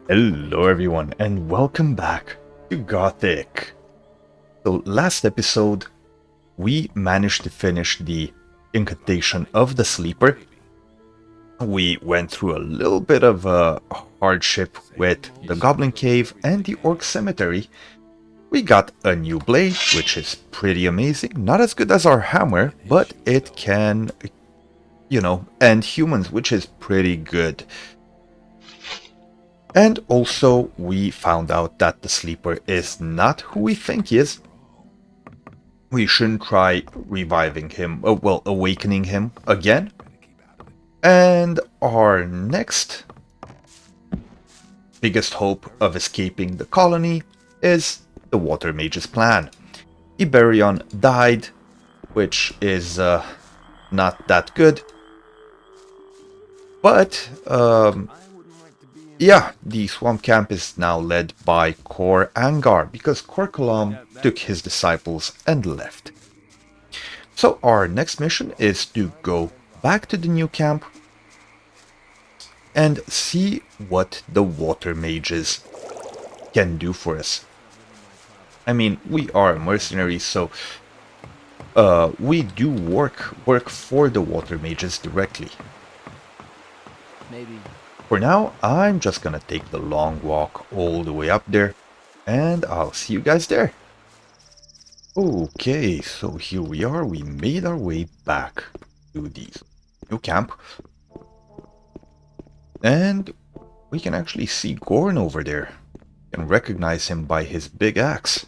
Hello everyone and welcome back to Gothic. So last episode we managed to finish the incantation of the sleeper. We went through a little bit of a hardship with the goblin cave and the orc cemetery. We got a new blade, which is pretty amazing. Not as good as our hammer, but it can, end humans, which is pretty good. And also, we found out that the sleeper is not who we think he is. We shouldn't try reviving him, awakening him again. And our next biggest hope of escaping the colony is the Water Mage's plan. Iberion died, which is not that good. But, yeah, the swamp camp is now led by Kor Angar because Korkalam took his disciples and left. So our next mission is to go back to the new camp and see what the water mages can do for us. I mean, we are mercenaries, so we do work for the water mages directly. Maybe. For now, I'm just gonna take the long walk all the way up there, and I'll see you guys there. Okay, so here we are. We made our way back to the new camp. And we can actually see Gorn over there. You can recognize him by his big axe.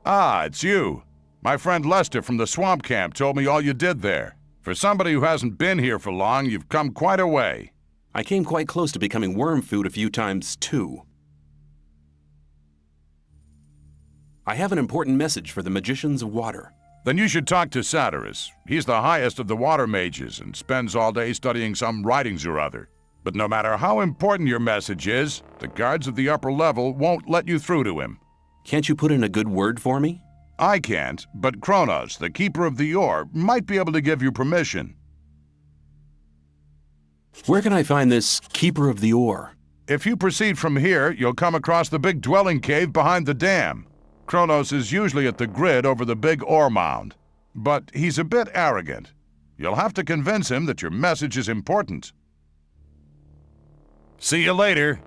Ah, it's you. My friend Lester from the swamp camp told me all you did there. For somebody who hasn't been here for long, you've come quite a way. I came quite close to becoming worm food a few times, too. I have an important message for the Magicians of Water. Then you should talk to Satyrus. He's the highest of the water mages and spends all day studying some writings or other. But no matter how important your message is, the guards of the upper level won't let you through to him. Can't you put in a good word for me? I can't, but Kronos, the keeper of the ore, might be able to give you permission. Where can I find this Keeper of the Ore? If you proceed from here, you'll come across the big dwelling cave behind the dam. Kronos is usually at the grid over the big ore mound. But he's a bit arrogant. You'll have to convince him that your message is important. See you later.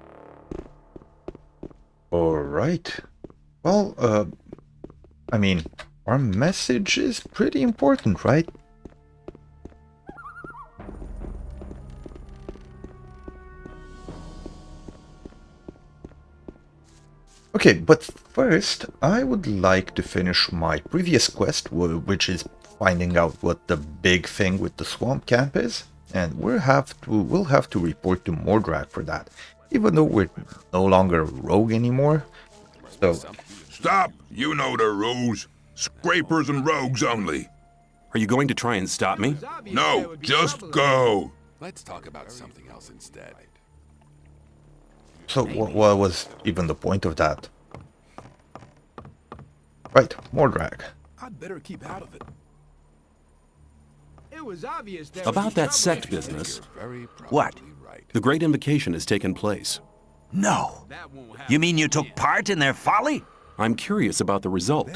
Alright. Well, I mean, our message is pretty important, right? Okay, but first, I would like to finish my previous quest, which is finding out what the big thing with the swamp camp is, and we'll have to report to Mordrag for that, even though we're no longer a rogue anymore. So. Stop! You know the rules. Scrapers and rogues only. Are you going to try and stop me? No, just go. Let's talk about something else instead. So what was even the point of that? Right, Mordrag. I'd better keep out of it. It was obvious About that sect business, What? the Great Invocation has taken place. No. You mean you took part in their folly? I'm curious about the result.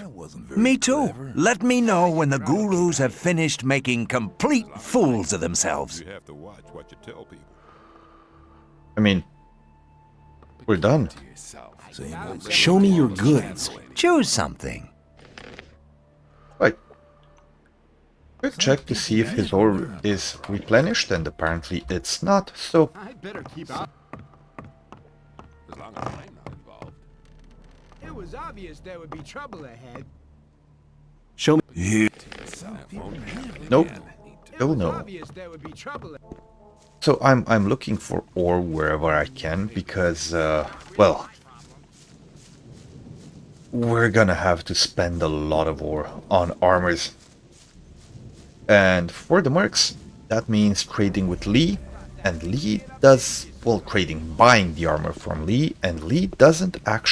Me too. Let me know when the gurus have finished making complete fools of themselves. You have to watch what you tell people. I mean, we're done. Show me your goods. Choose something. Right. Quick check to see if his ore is replenished, and apparently it's not, so. I'd better keep out. As long as I'm not involved. It was obvious there would be trouble ahead. Show me. Nope. It Still was no. obvious there would be trouble. So I'm looking for ore wherever I can because, well, we're gonna have to spend a lot of ore on armors. And for the mercs, that means trading with Lee, and Lee does, well, buying the armor from Lee, and Lee doesn't have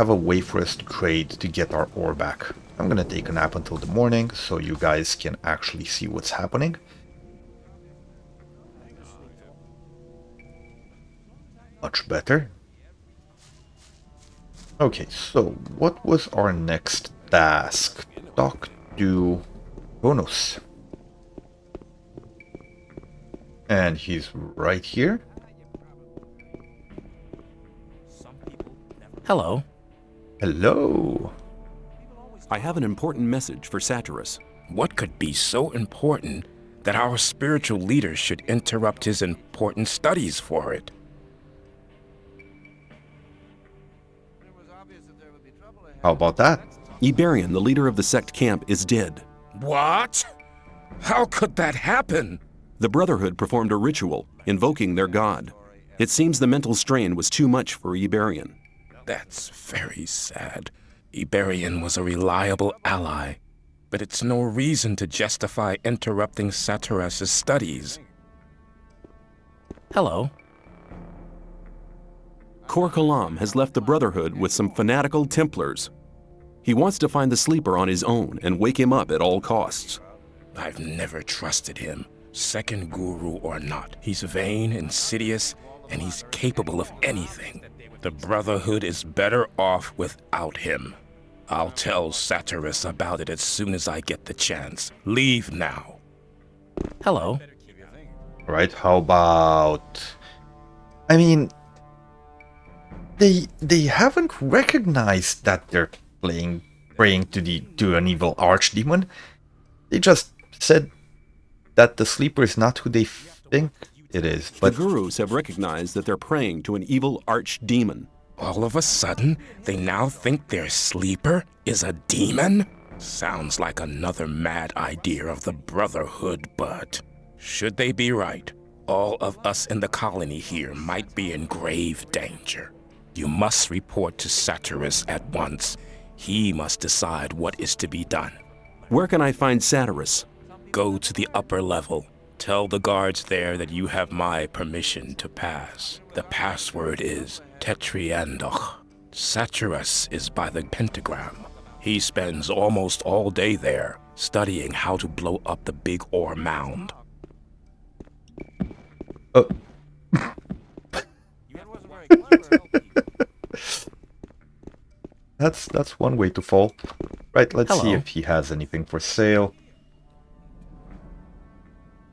a way for us to trade to get our ore back. I'm gonna take a nap until the morning so you guys can actually see what's happening. Much better. Okay, so what was our next task? Talk to Bonus. And he's right here. Hello. Hello. I have an important message for Satyrus. What could be so important that our spiritual leader should interrupt his important studies for it? How about that? Iberian, the leader of the sect camp, is dead. What? How could that happen? The Brotherhood performed a ritual, invoking their god. It seems the mental strain was too much for Iberian. That's very sad. Iberian was a reliable ally, but it's no reason to justify interrupting Satyrus' studies. Hello. Kor Kalam has left the Brotherhood with some fanatical Templars. He wants to find the sleeper on his own and wake him up at all costs. I've never trusted him, second guru or not. He's vain, insidious, and he's capable of anything. The Brotherhood is better off without him. I'll tell Satyrus about it as soon as I get the chance. Leave now. Hello. Right, how about... I mean... They haven't recognized that they're praying to an evil archdemon. They just said that the sleeper is not who they think it is, but... The gurus have recognized that they're praying to an evil archdemon. All of a sudden, they now think their sleeper is a demon? Sounds like another mad idea of the Brotherhood, but should they be right, all of us in the colony here might be in grave danger. You must report to Satyrus at once. He must decide what is to be done. Where can I find Satyrus? Go to the upper level. Tell the guards there that you have my permission to pass. The password is Tetriandoch. Satyrus is by the pentagram. He spends almost all day there, studying how to blow up the big ore mound. Oh. That's one way to fall. Right, let's see Hello. if he has anything for sale.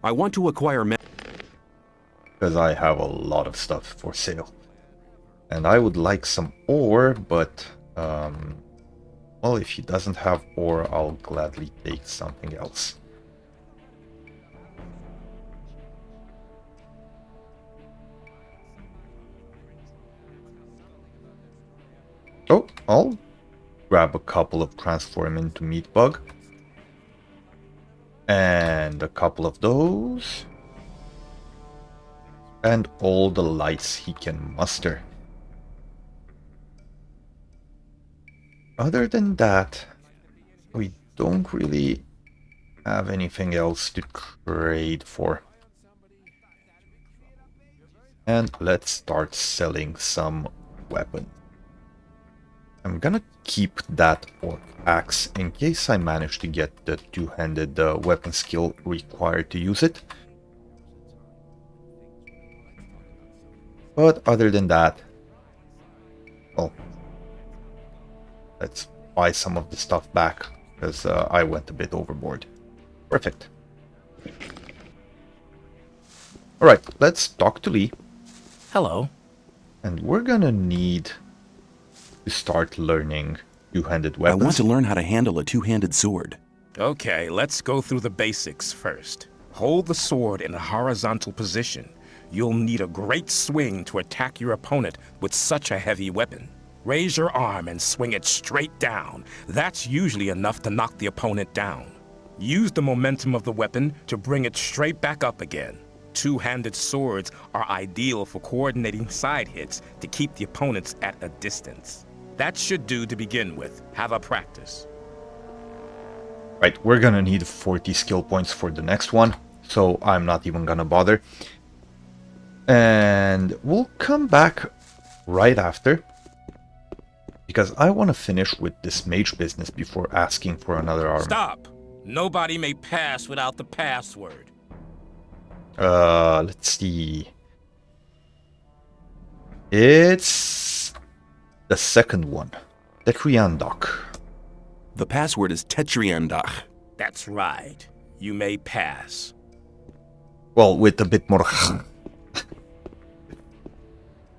I want to acquire Because I have a lot of stuff for sale. And I would like some ore, but... well, if he doesn't have ore, I'll gladly take something else. Oh, I'll grab a couple of transform into meat bug. And a couple of those. And all the lights he can muster. Other than that, we don't really have anything else to trade for. And let's start selling some weapons. I'm gonna keep that orc axe in case I manage to get the two-handed weapon skill required to use it. But other than that, well, let's buy some of the stuff back, because I went a bit overboard. Perfect. Alright, let's talk to Lee. Hello. And we're gonna need to start learning two-handed I weapons. want to learn how to handle a two-handed sword. Okay, let's go through the basics first. Hold the sword in a horizontal position. You'll need a great swing to attack your opponent with such a heavy weapon. Raise your arm and swing it straight down. That's usually enough to knock the opponent down. Use the momentum of the weapon to bring it straight back up again. Two-handed swords are ideal for coordinating side hits to keep the opponents at a distance. That should do to begin with. Have a practice. Right, we're gonna need 40 skill points for the next one, so I'm not even gonna bother. And we'll come back right after, because I want to finish with this mage business before asking for another armor. Stop! Nobody may pass without the password. Let's see. It's the second one. The Triandok. The password is Tetriandach. That's right. You may pass. Well, with a bit more.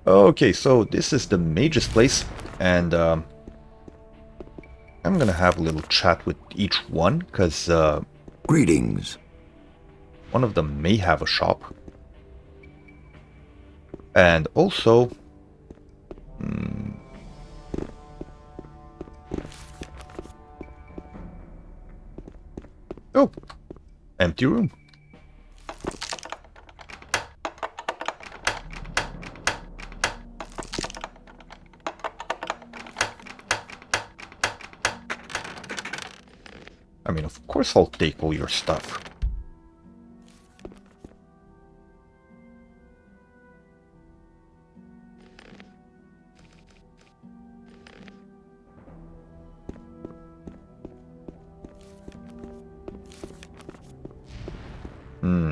Okay, so this is the mage's place, and I'm gonna have a little chat with each one, because Greetings. one of them may have a shop. And also... Oh! Empty room. I mean, of course I'll take all your stuff.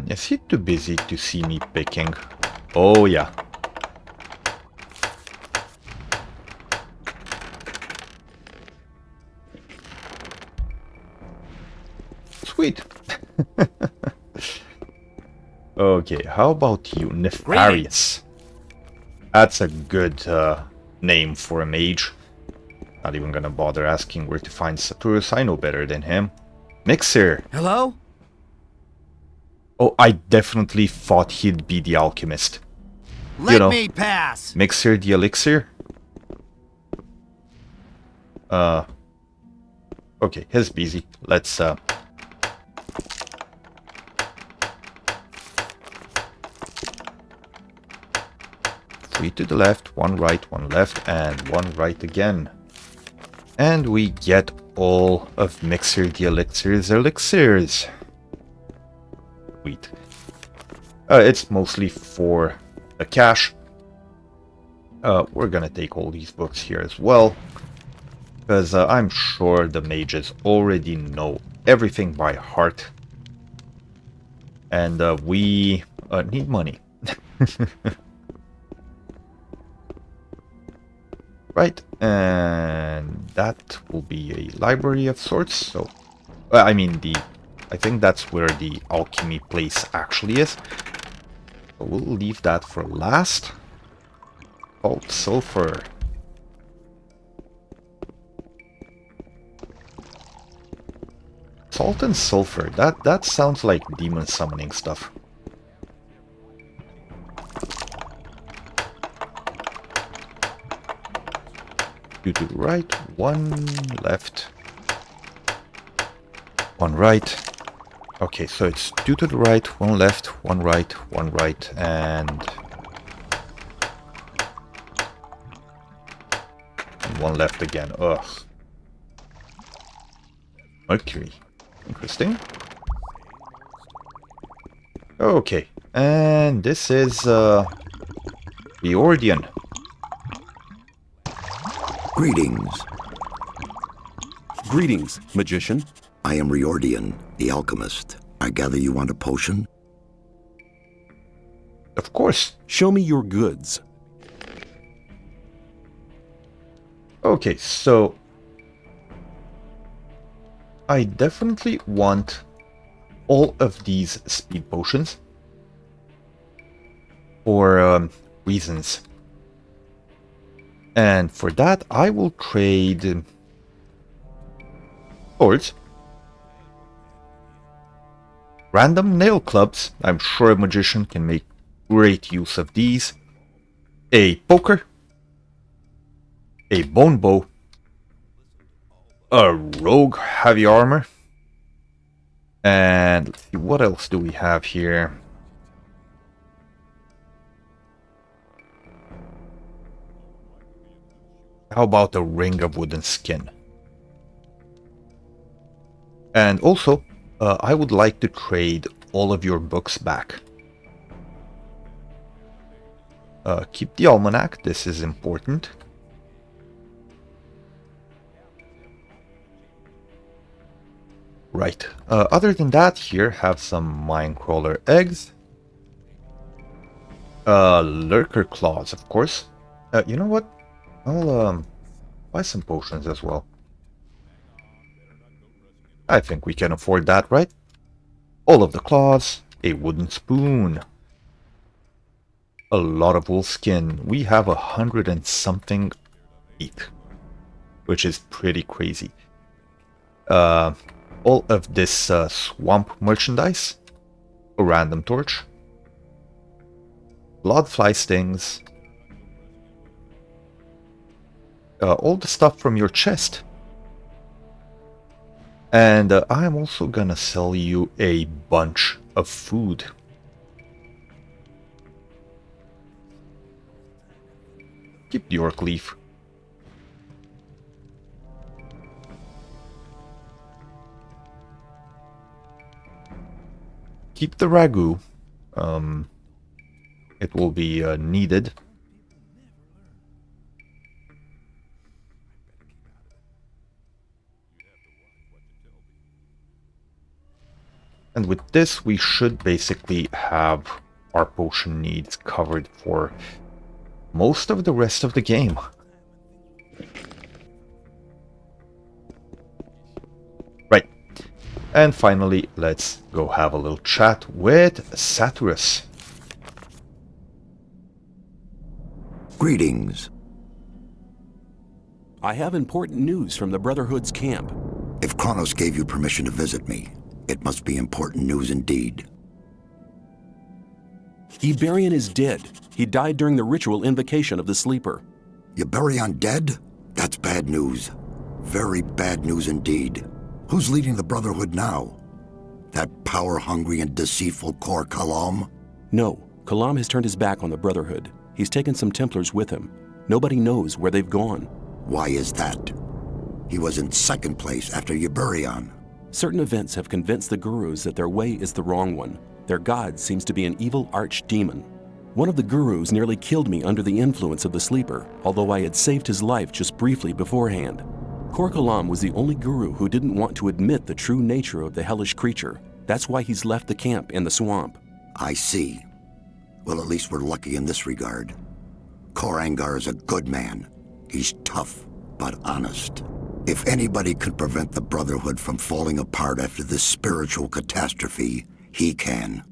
Is he too busy to see me picking? Oh yeah. Sweet. Okay, how about you, Nefarious? That's a good name for a mage. Not even gonna bother asking where to find Saturus, I know better than him. Mixer! Hello? Oh, I definitely thought he'd be the alchemist. Let me pass. Mixer the elixir? Okay, he's busy. Let's, 3 to the left, 1 right, 1 left, and 1 right again. And we get all of Mixer the elixir's elixirs. Sweet. It's mostly for the cash. We're gonna take all these books here as well, because I'm sure the mages already know everything by heart. And we need money. Right, and that will be a library of sorts, so... I mean, I think that's where the alchemy place actually is. So we'll leave that for last. Salt, sulfur. Salt and sulfur, that sounds like demon summoning stuff. Two to the right, 1 left, 1 right. Okay, so it's 2 to the right, 1 left, 1 right, 1 right, and 1 left again. Ugh. Mercury. Interesting. Okay, and this is the Ordian. Greetings. Greetings, magician. I am Riordian, the alchemist. I gather you want a potion? Of course. Show me your goods. Okay, so I definitely want all of these speed potions for reasons. And for that, I will trade swords, random nail clubs. I'm sure a magician can make great use of these. A poker, a bone bow, a rogue heavy armor, and let's see, what else do we have here? How about a ring of wooden skin? And also, I would like to trade all of your books back. Keep the almanac, this is important. Right, other than that, here have some Minecrawler eggs. Lurker claws, of course. You know what? I'll buy some potions as well. I think we can afford that, right? All of the claws, a wooden spoon, a lot of wolf skin. We have 100 and something teeth, which is pretty crazy. All of this swamp merchandise, a random torch, blood fly stings, all the stuff from your chest. And I'm also gonna sell you a bunch of food. Keep the orc leaf. Keep the ragu. It will be needed. And with this, we should basically have our potion needs covered for most of the rest of the game. Right. And finally, let's go have a little chat with Saturus. Greetings. I have important news from the Brotherhood's camp. If Kronos gave you permission to visit me, it must be important news indeed. Iberion is dead. He died during the ritual invocation of the Sleeper. Iberion dead? That's bad news. Very bad news indeed. Who's leading the Brotherhood now? That power-hungry and deceitful Kor Kalam? No, Kalam has turned his back on the Brotherhood. He's taken some Templars with him. Nobody knows where they've gone. Why is that? He was in second place after Iberion. Certain events have convinced the gurus that their way is the wrong one. Their god seems to be an evil archdemon. One of the gurus nearly killed me under the influence of the Sleeper, although I had saved his life just briefly beforehand. Kor Kalam was the only guru who didn't want to admit the true nature of the hellish creature. That's why he's left the camp in the swamp. I see. Well, at least we're lucky in this regard. Kor Angar is a good man. He's tough, but honest. If anybody could prevent the Brotherhood from falling apart after this spiritual catastrophe, he can.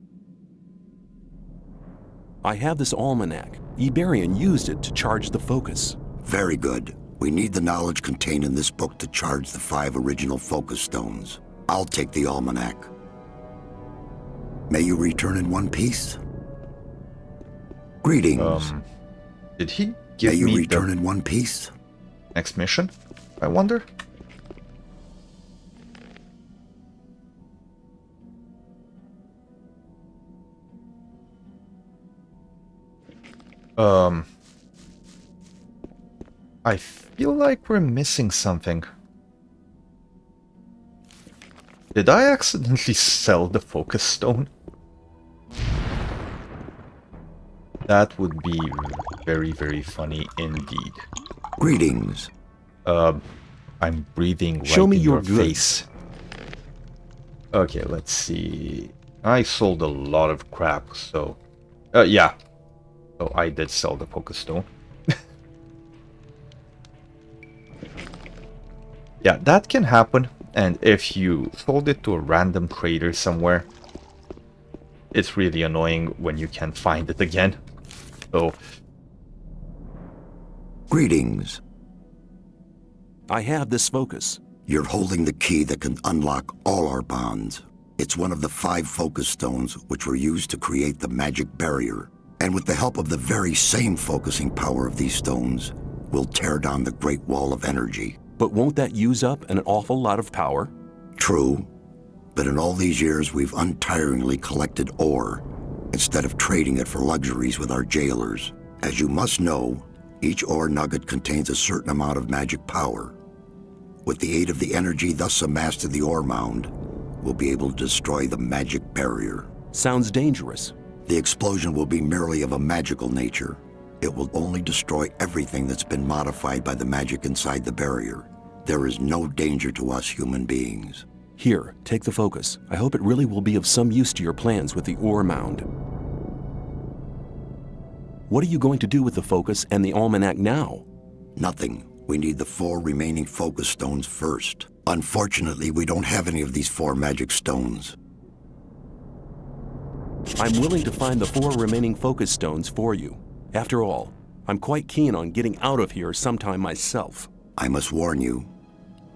I have this almanac. Iberion used it to charge the focus. Very good. We need the knowledge contained in this book to charge the 5 original focus stones. I'll take the almanac. May you return in one piece? Greetings. Did he give May you me return the in one piece? next mission? I wonder. I feel like we're missing something. Did I accidentally sell the focus stone? That would be very, very funny indeed. Greetings. I'm breathing right Show me in your your goods. face. Okay, let's see. I sold a lot of crap, so... yeah. So I did sell the focus stone. Yeah, that can happen, and if you sold it to a random trader somewhere, it's really annoying when you can't find it again. So... Greetings. I have this focus. You're holding the key that can unlock all our bonds. It's one of the 5 focus stones which were used to create the magic barrier. And with the help of the very same focusing power of these stones, we'll tear down the Great Wall of Energy. But won't that use up an awful lot of power? True, but in all these years we've untiringly collected ore, instead of trading it for luxuries with our jailers. As you must know, each ore nugget contains a certain amount of magic power. With the aid of the energy thus amassed in the ore mound, we'll be able to destroy the magic barrier. Sounds dangerous. The explosion will be merely of a magical nature. It will only destroy everything that's been modified by the magic inside the barrier. There is no danger to us human beings. Here, take the focus. I hope it really will be of some use to your plans with the ore mound. What are you going to do with the focus and the almanac now? Nothing. We need the 4 remaining focus stones first. Unfortunately, we don't have any of these 4 magic stones. I'm willing to find the 4 remaining focus stones for you. After all, I'm quite keen on getting out of here sometime myself. I must warn you,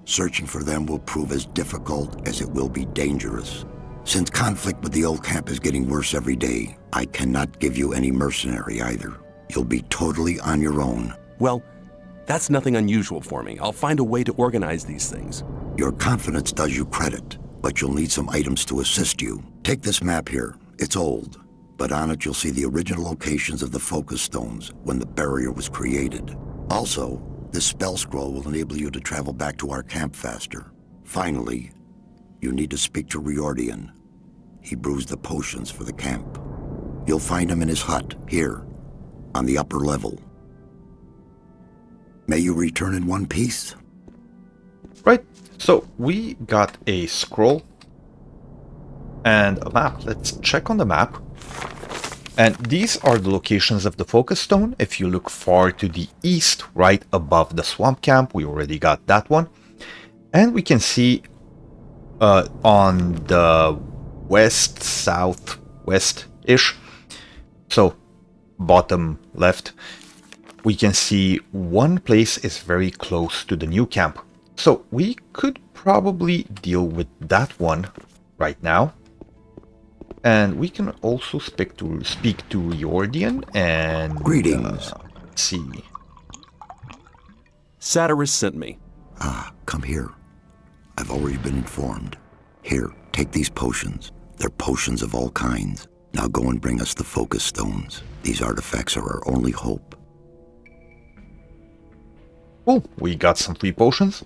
searching for them will prove as difficult as it will be dangerous. Since conflict with the old camp is getting worse every day, I cannot give you any mercenary either. You'll be totally on your own. Well, that's nothing unusual for me. I'll find a way to organize these things. Your confidence does you credit, but you'll need some items to assist you. Take this map here. It's old, but on it you'll see the original locations of the focus stones when the barrier was created. Also, this spell scroll will enable you to travel back to our camp faster. Finally, you need to speak to Riordian. He brews the potions for the camp. You'll find him in his hut, here, on the upper level. May you return in one piece. Right, so we got a scroll and a map. Let's check on the map. And these are the locations of the focus stone. If you look far to the east, right above the swamp camp, we already got that one. And we can see on the west, southwest-ish, so bottom left, we can see one place is very close to the new camp. So we could probably deal with that one right now. And we can also speak to Riordian and... Greetings. Let's see. Satyrus sent me. Ah, come here. I've already been informed. Here, take these potions. They're potions of all kinds. Now go and bring us the focus stones. These artifacts are our only hope. Cool, we got some free potions.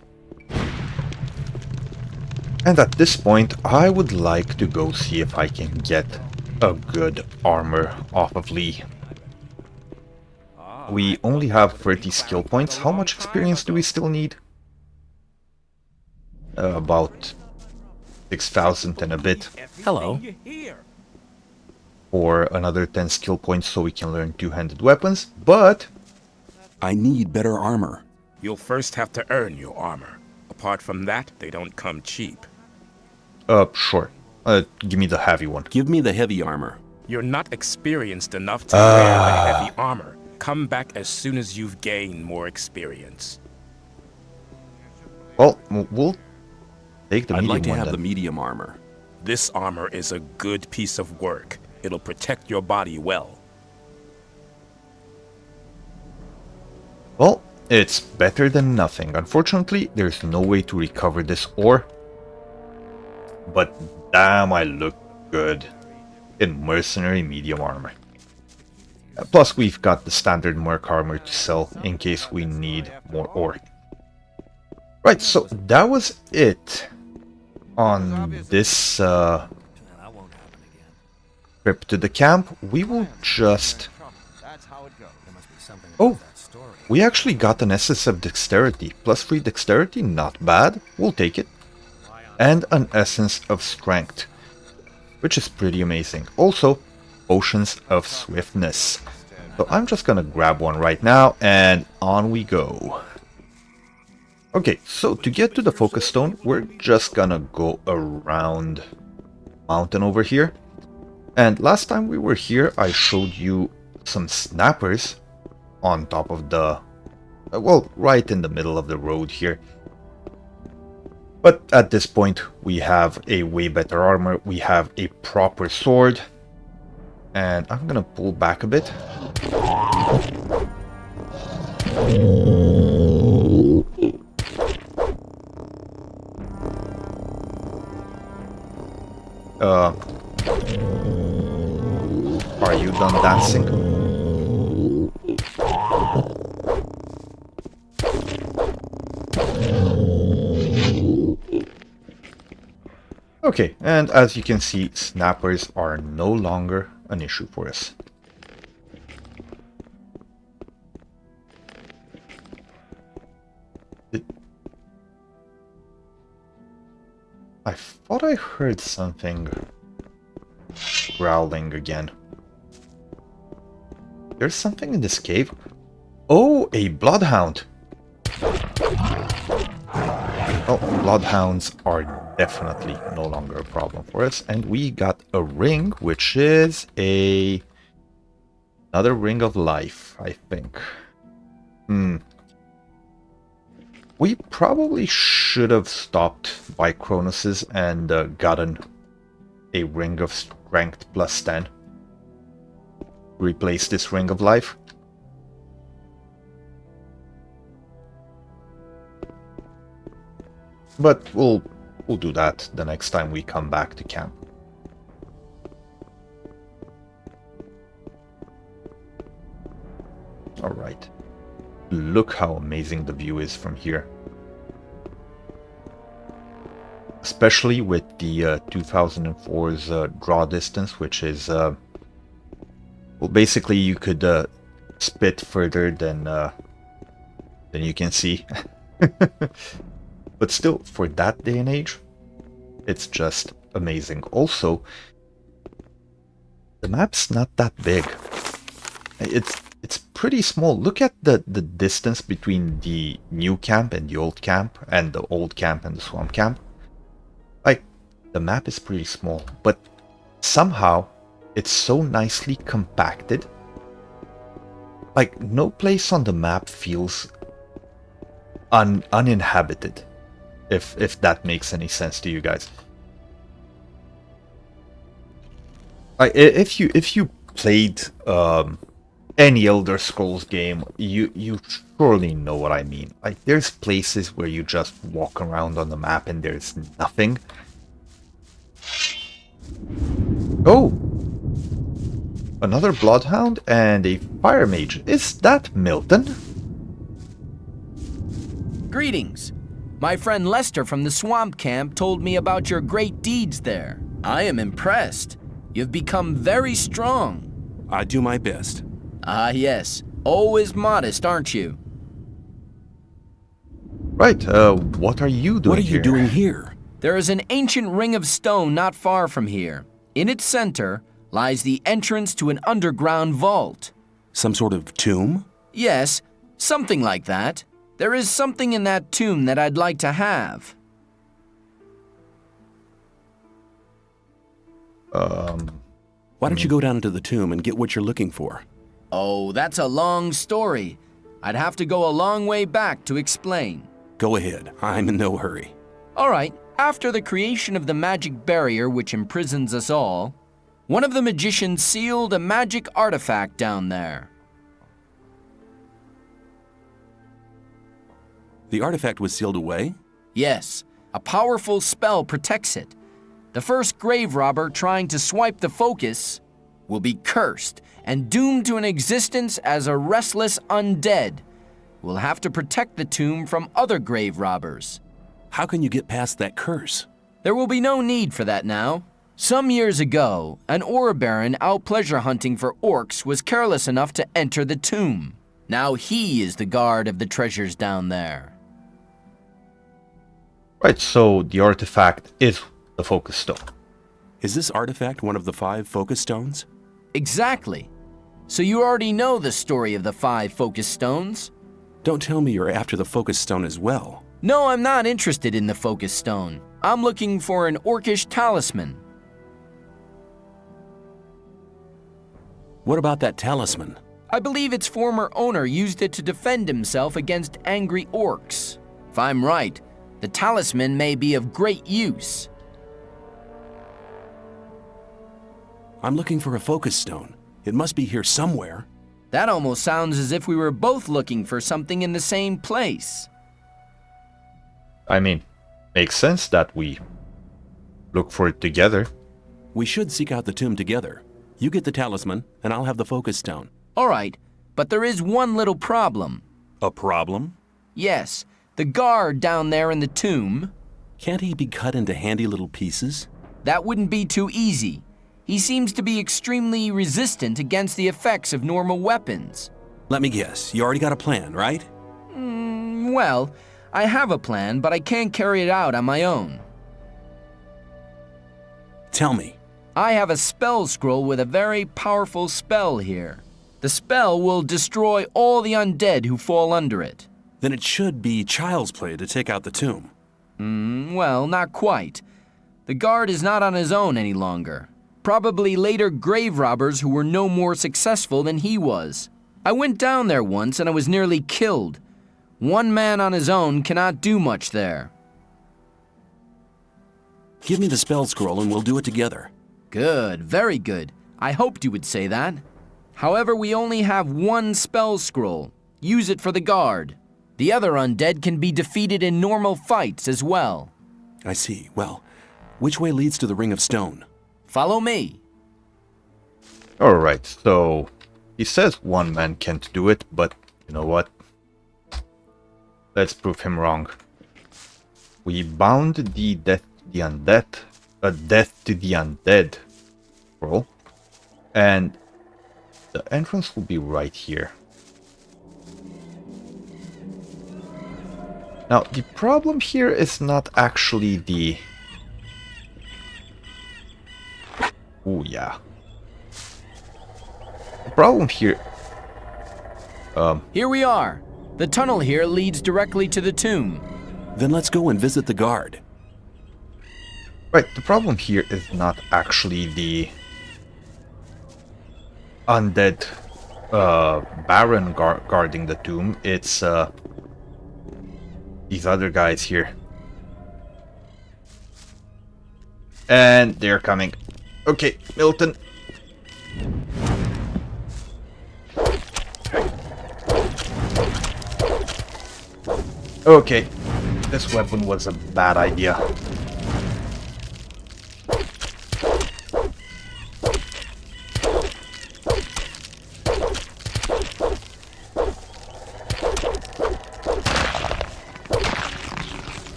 And at this point, I would like to go see if I can get a good armor off of Lee. We only have 30 skill points. How much experience do we still need? About 6,000 and a bit. Hello. For another 10 skill points so we can learn two-handed weapons, but... I need better armor. You'll first have to earn your armor. Apart from that, they don't come cheap. Sure. Give me the heavy one. Give me the heavy armor. You're not experienced enough to wear the heavy armor. Come back as soon as you've gained more experience. Well, we'll take the I'd medium like to one have then. the medium armor. This armor is a good piece of work. It'll protect your body well. Well, it's better than nothing. Unfortunately, there's no way to recover this ore. But damn, I look good in mercenary medium armor. Plus, we've got the standard merc armor to sell in case we need more ore. Right, so that was it on this trip to the camp. We will just... Oh, we actually got an essence of dexterity. Plus 3 dexterity, not bad. We'll take it. And an essence of strength, which is pretty amazing. Also, potions of swiftness. So I'm just gonna grab one right now, and on we go. Okay, so to get to the focus stone, we're just gonna go around mountain over here. And last time we were here, I showed you some snappers on top of the... well, right in the middle of the road here. But at this point, we have a way better armor, we have a proper sword, and I'm gonna pull back a bit. Are you done dancing? Okay, and as you can see, snappers are no longer an issue for us. I thought I heard something growling again. there's something in this cave. Oh, a bloodhound. Oh, bloodhounds are definitely no longer a problem for us. And we got a ring, which is another ring of life, I think. We probably should have stopped by Kronos's and gotten a ring of strength plus 10. Replace this ring of life. But we'll do that the next time we come back to camp. Alright. Look how amazing the view is from here. Especially with the 2004's draw distance, which is... well, basically you could spit further than you can see. But still, for that day and age, it's just amazing. Also, the map's not that big. It's pretty small. Look at the distance between the new camp and the old camp, and the old camp and the swamp camp. Like, the map is pretty small, but somehow it's so nicely compacted. Like, no place on the map feels uninhabited. If that makes any sense to you guys. If you played any Elder Scrolls game, you surely know what I mean. Like, there's places where you just walk around on the map and there's nothing. Oh! Another Bloodhound and a Fire Mage. Is that Milton? Greetings. My friend Lester from the swamp camp told me about your great deeds there. I am impressed. You've become very strong. I do my best. Ah, yes. Always modest, aren't you? Right, what are you doing here? What are you doing here? There is an ancient ring of stone not far from here. In its center lies the entrance to an underground vault. Some sort of tomb? Yes, something like that. There is something in that tomb that I'd like to have. Why don't you go down to the tomb and get what you're looking for? Oh, that's a long story. I'd have to go a long way back to explain. Go ahead. I'm in no hurry. All right. After the creation of the magic barrier which imprisons us all, one of the magicians sealed a magic artifact down there. The artifact was sealed away? Yes, a powerful spell protects it. The first grave robber trying to swipe the focus will be cursed and doomed to an existence as a restless undead. We'll have to protect the tomb from other grave robbers. How can you get past that curse? There will be no need for that now. Some years ago, an ore baron out pleasure hunting for orcs was careless enough to enter the tomb. Now he is the guard of the treasures down there. Right, so the artifact is the focus stone. Is this artifact one of the 5 focus stones? Exactly. So you already know the story of the 5 focus stones? Don't tell me you're after the focus stone as well. No, I'm not interested in the focus stone. I'm looking for an orcish talisman. What about that talisman? I believe its former owner used it to defend himself against angry orcs. If I'm right, the talisman may be of great use. I'm looking for a focus stone. It must be here somewhere. That almost sounds as if we were both looking for something in the same place. I mean, makes sense that we look for it together. We should seek out the tomb together. You get the talisman, and I'll have the focus stone. All right, but there is one little problem. A problem? Yes, the guard down there in the tomb. Can't he be cut into handy little pieces? That wouldn't be too easy. He seems to be extremely resistant against the effects of normal weapons. Let me guess, you already got a plan, right? Well, I have a plan, but I can't carry it out on my own. Tell me. I have a spell scroll with a very powerful spell here. The spell will destroy all the undead who fall under it. Then it should be child's play to take out the tomb. Well, not quite. The guard is not on his own any longer. Probably later grave robbers who were no more successful than he was. I went down there once and I was nearly killed. One man on his own cannot do much there. Give me the spell scroll and we'll do it together. Good, very good. I hoped you would say that. However, we only have one spell scroll. Use it for the guard. The other undead can be defeated in normal fights as well. I see. Well, which way leads to the Ring of Stone? Follow me. Alright, so he says one man can't do it, but you know what? Let's prove him wrong. We bound the death to the undead, a death to the undead scroll, and the entrance will be right here. Now, the problem here is not actually the... Oh, yeah. The problem here... Here we are. The tunnel here leads directly to the tomb. Then let's go and visit the guard. Right, the problem here is not actually the undead Baron guarding the tomb. It's these other guys here. And they're coming. Okay, Milton. Okay, this weapon was a bad idea.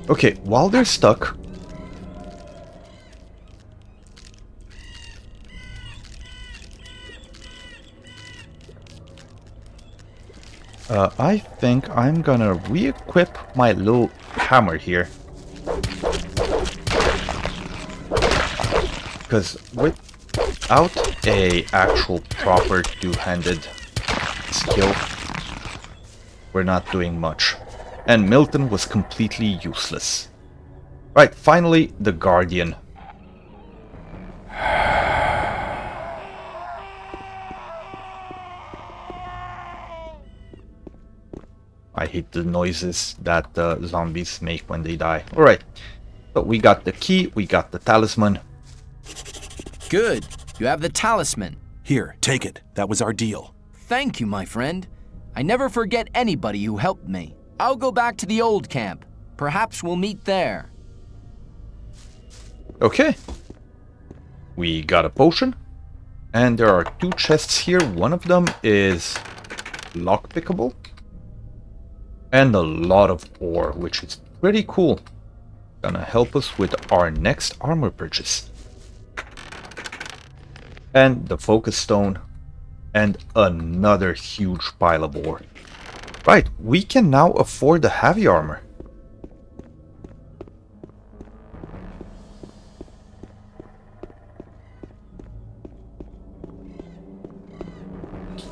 Okay, while they're stuck, I think I'm gonna re-equip my little hammer here. Because without a actual proper two-handed skill, we're not doing much. And Milton was completely useless. Right, finally, the Guardian. I hate the noises that zombies make when they die. Alright, so we got the key, we got the talisman. Good, you have the talisman. Here, take it. That was our deal. Thank you, my friend. I never forget anybody who helped me. I'll go back to the old camp. Perhaps we'll meet there. Okay. We got a potion. And there are two chests here. One of them is lockpickable. And a lot of ore, which is pretty cool. Gonna help us with our next armor purchase. And the focus stone. And another huge pile of ore. Right, we can now afford the heavy armor.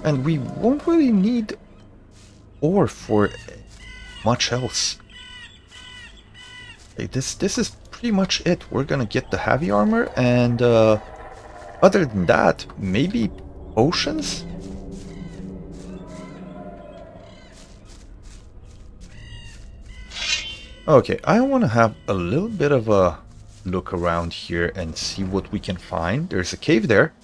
And we won't really need ore for much else. Okay, this is pretty much it. We're gonna get the heavy armor and other than that, maybe potions? Okay, I want to have a little bit of a look around here and see what we can find. There's a cave there.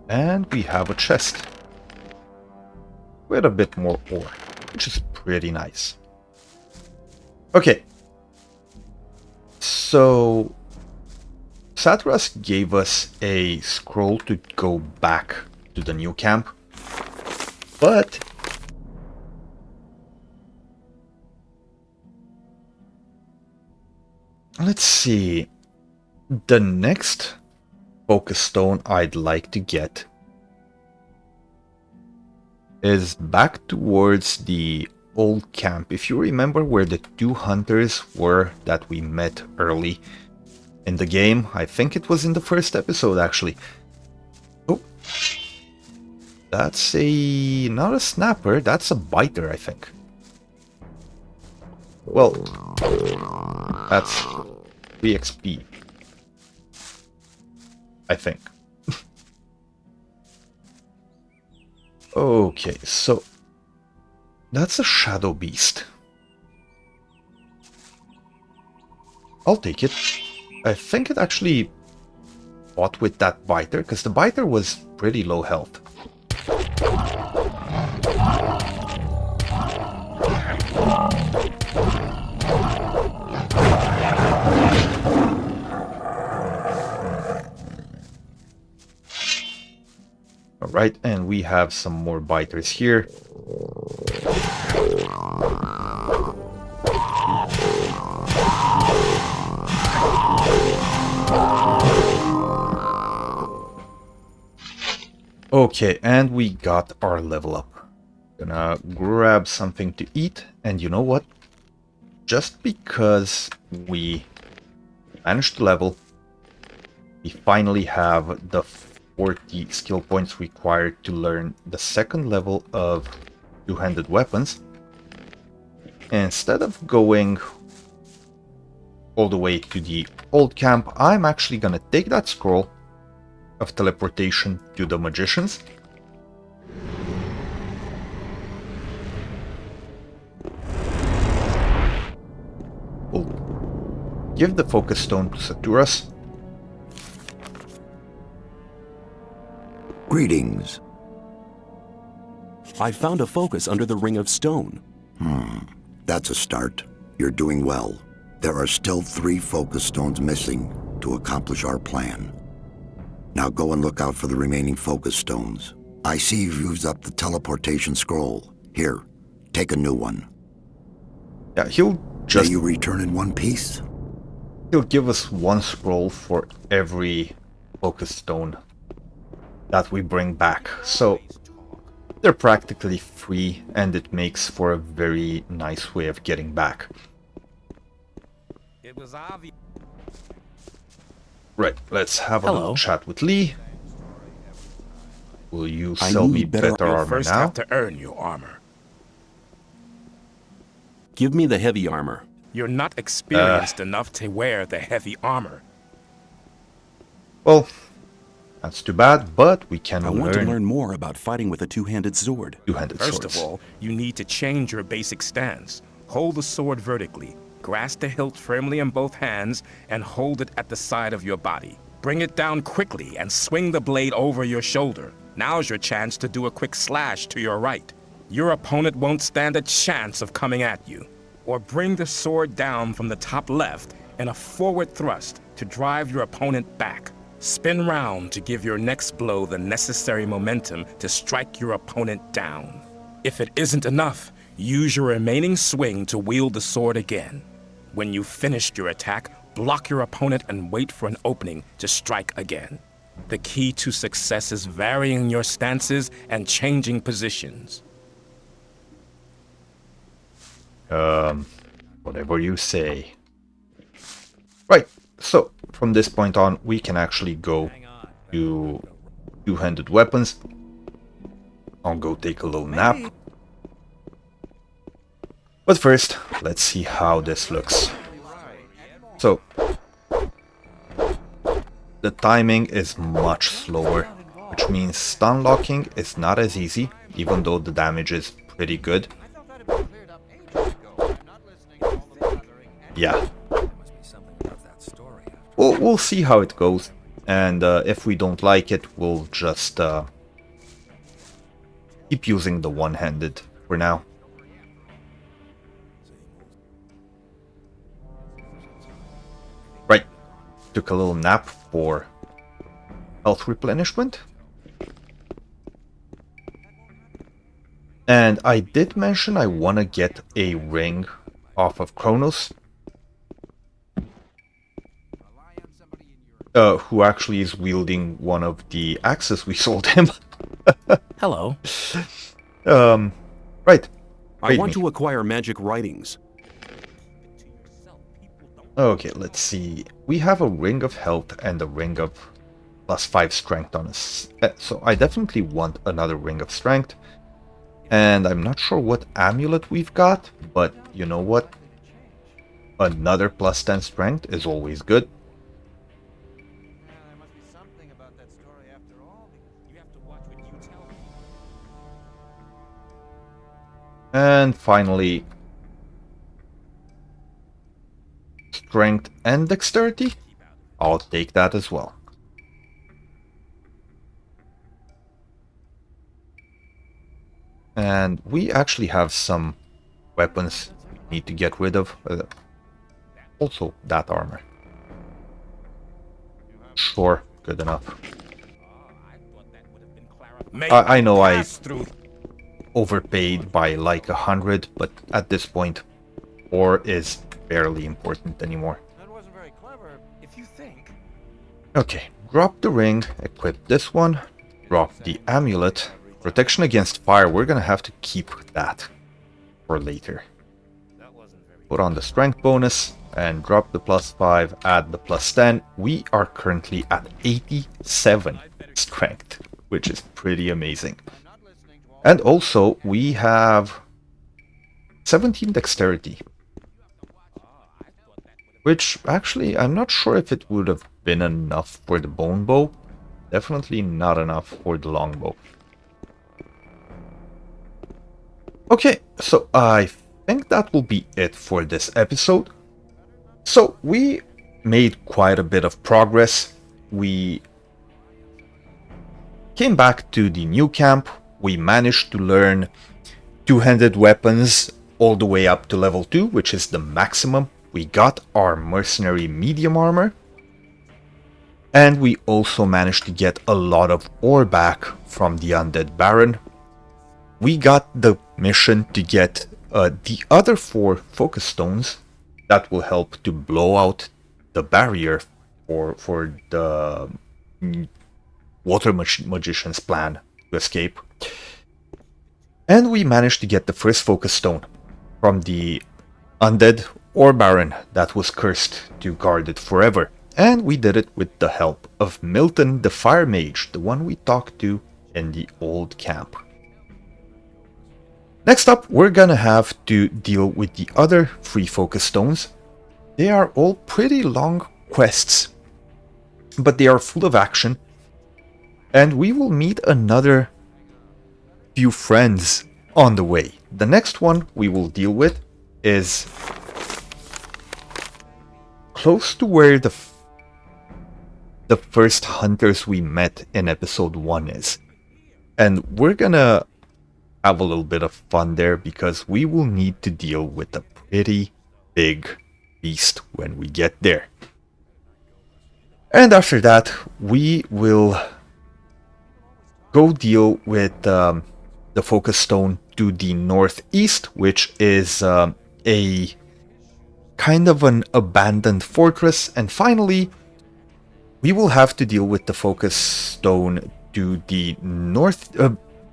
And we have a chest with a bit more ore, which is pretty nice. Okay, so Satras gave us a scroll to go back to the new camp, but let's see. The next focus stone I'd like to get is back towards the old camp. If you remember where the two hunters were that we met early in the game, I think it was in the first episode actually. Oh, that's not a snapper, that's a biter, I think. Well, that's 3 XP, I think. Okay, so that's a shadow beast. I'll take it. I think it actually fought with that biter, because the biter was pretty low health. Alright, and we have some more biters here. Okay, and we got our level up. Gonna grab something to eat, and you know what? Just because we managed to level, we finally have the 40 skill points required to learn the second level of two-handed weapons. Instead of going all the way to the old camp, I'm actually gonna take that scroll of teleportation to the magicians. We'll give the focus stone to Saturas. Greetings. I found a focus under the ring of stone. That's a start. You're doing well. There are still 3 focus stones missing to accomplish our plan. Now go and look out for the remaining focus stones. I see you've used up the teleportation scroll. Here, take a new one. Yeah, he'll just... May you return in one piece? He'll give us 1 scroll for every focus stone that we bring back. So they're practically free, and it makes for a very nice way of getting back. It was obvious. Right, let's have a little chat with Lee. Will you I sell me need better- better You'll armor first now? have to earn your armor. Give me the heavy armor. You're not experienced enough to wear the heavy armor. Well, that's too bad, but we can I want to learn more about fighting with a two-handed sword. two-handed First swords. of all, you need to change your basic stance. Hold the sword vertically, grasp the hilt firmly in both hands, and hold it at the side of your body. Bring it down quickly and swing the blade over your shoulder. Now's your chance to do a quick slash to your right. Your opponent won't stand a chance of coming at you. Or bring the sword down from the top left in a forward thrust to drive your opponent back. Spin round to give your next blow the necessary momentum to strike your opponent down. If it isn't enough, use your remaining swing to wield the sword again. When you've finished your attack, block your opponent and wait for an opening to strike again. The key to success is varying your stances and changing positions. Whatever you say. Right, so from this point on, we can actually go to two-handed weapons. I'll go take a little nap. But first, let's see how this looks. So, the timing is much slower, which means stun locking is not as easy, even though the damage is pretty good. Yeah. We'll see how it goes, and if we don't like it, we'll just keep using the one-handed for now. Right, took a little nap for health replenishment. And I did mention I want to get a ring off of Kronos. who actually is wielding one of the axes we sold him. Hello. Right. I Read want me. to acquire magic writings. Okay, let's see. We have a ring of health and a ring of +5 strength on us. So I definitely want another ring of strength. And I'm not sure what amulet we've got, but you know what? Another +10 strength is always good. And finally, strength and dexterity. I'll take that as well. And we actually have some weapons we need to get rid of. Also, that armor. Sure, good enough. I know I overpaid by like 100, but at this point, ore is barely important anymore. That wasn't very clever, if you think. Okay, drop the ring, equip this one, drop the amulet. Protection against fire, we're gonna have to keep that for later. Put on the strength bonus and drop the +5, add the +10. We are currently at 87 strength, which is pretty amazing. And also, we have 17 dexterity. Which, actually, I'm not sure if it would have been enough for the bone bow. Definitely not enough for the longbow. Okay, so I think that will be it for this episode. So, we made quite a bit of progress. We came back to the new camp. We managed to learn two-handed weapons all the way up to level 2, which is the maximum. We got our mercenary medium armor. And we also managed to get a lot of ore back from the undead baron. We got the mission to get the other 4 focus stones that will help to blow out the barrier for the water magician's plan to escape. And we managed to get the first focus stone from the undead ore baron that was cursed to guard it forever. And we did it with the help of Milton the Fire Mage, the one we talked to in the old camp. Next up, we're gonna have to deal with the other 3 focus stones. They are all pretty long quests, but they are full of action. And we will meet another few friends on the way. The next one we will deal with is close to where the first hunters we met in episode 1 is. And we're gonna have a little bit of fun there because we will need to deal with a pretty big beast when we get there. And after that, we will go deal with the focus stone to the northeast, which is a kind of an abandoned fortress. And finally, we will have to deal with the focus stone to the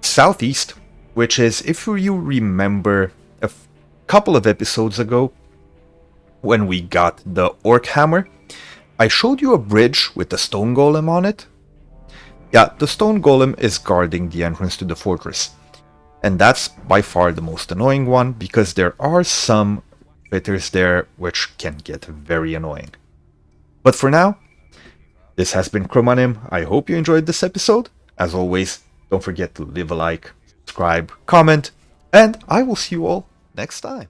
southeast, which is, if you remember a couple of episodes ago, when we got the orc hammer, I showed you a bridge with a stone golem on it. Yeah, the stone golem is guarding the entrance to the fortress. And that's by far the most annoying one, because there are some critters there which can get very annoying. But for now, this has been Chromanim. I hope you enjoyed this episode. As always, don't forget to leave a like, subscribe, comment, and I will see you all next time.